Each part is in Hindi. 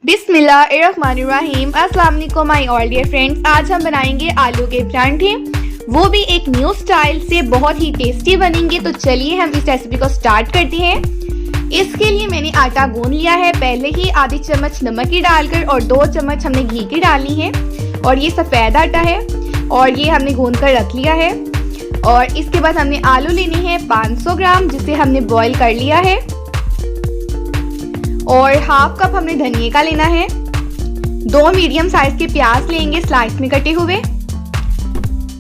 बिस्मिल्लाहिर्रहमानिर्रहीम। अस्सलाम वालेकुम माय ऑल डियर फ्रेंड्स। आज हम बनाएंगे आलू के परांठे, वो भी एक न्यू स्टाइल से, बहुत ही टेस्टी बनेंगे। तो चलिए हम इस रेसिपी को स्टार्ट करते हैं। इसके लिए मैंने आटा गूंद लिया है। पहले ही आधी चम्मच नमक की डालकर और 2 चम्मच हमने घी की डालनी है। और ये सफ़ेद आटा है और ये हमने गूंद कर रख लिया है। और इसके बाद हमने आलू लेनी है 500 ग्राम, जिसे हमने बॉईल कर लिया है। और हाफ कप हमने धनिया का लेना है। 2 मीडियम साइज के प्याज लेंगे स्लाइस में कटे हुए।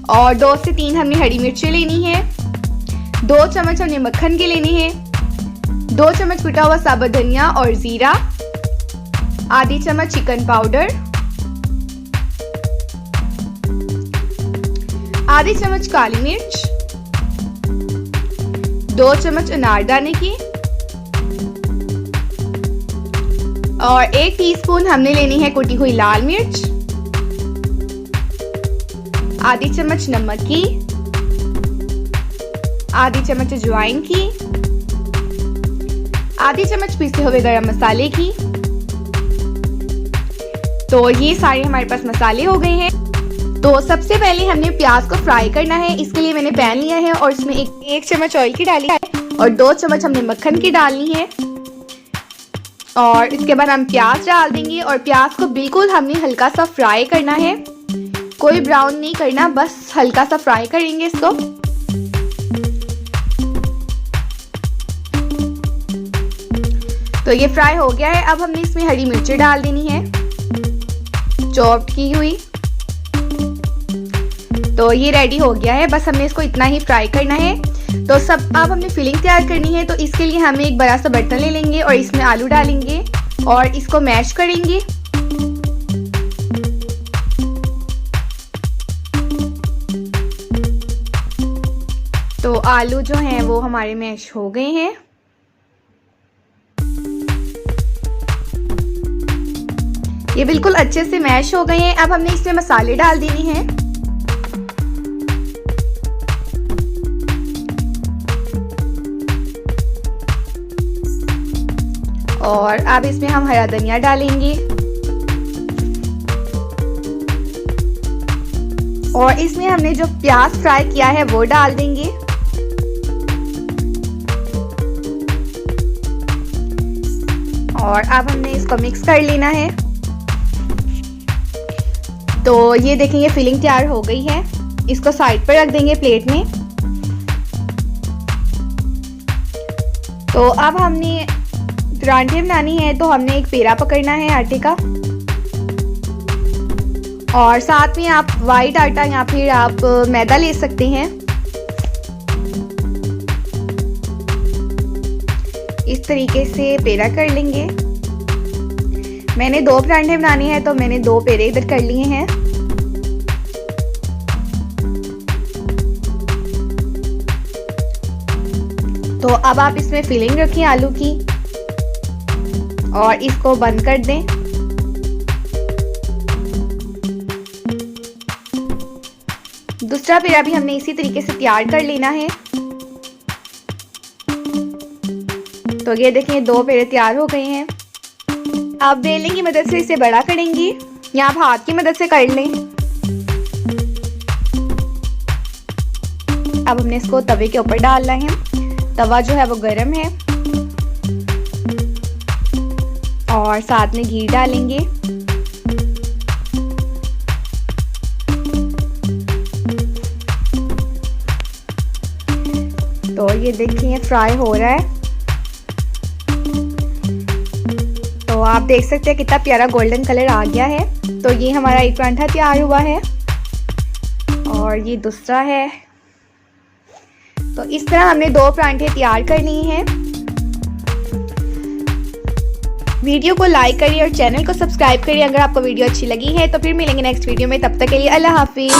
और 2 से 3 हमने हरी मिर्चें लेनी है। 2 चम्मच हमने मक्खन के लेनी है। 2 चम्मच पिटा हुआ साबुत धनिया और जीरा। आधी चम्मच चिकन पाउडर। आधी चम्मच काली मिर्च। 2 चम्मच अनारदाने की। और 1 टीस्पून हमने लेनी है कुटी हुई लाल मिर्च। आधी चम्मच नमक की। आधी चम्मच अजवाइन की। आधी चम्मच पिसे हुए गरम मसाले की। तो ये सारे हमारे पास मसाले हो गए हैं। तो सबसे पहले हमने प्याज को फ्राई करना है। इसके लिए मैंने पैन लिया है और इसमें एक चम्मच ऑयल की डाली है और 2 चम्मच हमने मक्खन की डालनी है। और इसके बाद हम प्याज डाल देंगे और प्याज को बिल्कुल हमने हल्का सा फ्राई करना है, कोई ब्राउन नहीं करना, बस हल्का सा फ्राई करेंगे इसको। तो ये फ्राई हो गया है। अब हमने इसमें हरी मिर्चें डाल देनी है चॉप्ड की हुई। तो ये रेडी हो गया है, बस हमने इसको इतना ही फ्राई करना है। तो सब अब हमने फिलिंग तैयार करनी है। तो इसके लिए हम एक बड़ा सा बर्तन ले लेंगे और इसमें आलू डालेंगे और इसको मैश करेंगे। तो आलू जो हैं वो हमारे मैश हो गए हैं। ये बिल्कुल अच्छे से मैश हो गए हैं। अब हमने इसमें मसाले डाल देने हैं। और अब इसमें हम हरा धनिया डालेंगे और इसमें हमने जो प्याज फ्राई किया है वो डाल देंगे। और अब हमने इसको मिक्स कर लेना है। तो ये देखें, ये फिलिंग तैयार हो गई है। इसको साइड पर रख देंगे प्लेट में। तो अब हमने परांठे बनानी है। तो हमने एक पेड़ा पकड़ना है आटे का और साथ में आप वाइट आटा या फिर आप मैदा ले सकते हैं। इस तरीके से पेड़ा कर लेंगे। मैंने 2 परांठे बनाने हैं तो मैंने 2 पेड़े इधर कर लिए हैं। तो अब आप इसमें फिलिंग रखिए आलू की और इसको बंद कर दें। दूसरा पेड़ा भी हमने इसी तरीके से तैयार कर लेना है। तो ये देखें, 2 पेड़े तैयार हो गए हैं। अब बेलने की मदद से इसे बड़ा करेंगे या आप हाथ की मदद से कर लें। अब हमने इसको तवे के ऊपर डालना है। तवा जो है वो गरम है और साथ में घी डालेंगे। तो ये देखिए फ्राई हो रहा है। तो आप देख सकते हैं कितना प्यारा गोल्डन कलर आ गया है। तो ये हमारा एक परांठा तैयार हुआ है और ये दूसरा है। तो इस तरह हमने 2 परांठे तैयार करनी है। वीडियो को लाइक करिए और चैनल को सब्सक्राइब करिए अगर आपको वीडियो अच्छी लगी है। तो फिर मिलेंगे नेक्स्ट वीडियो में। तब तक के लिए अल्लाह हाफिज।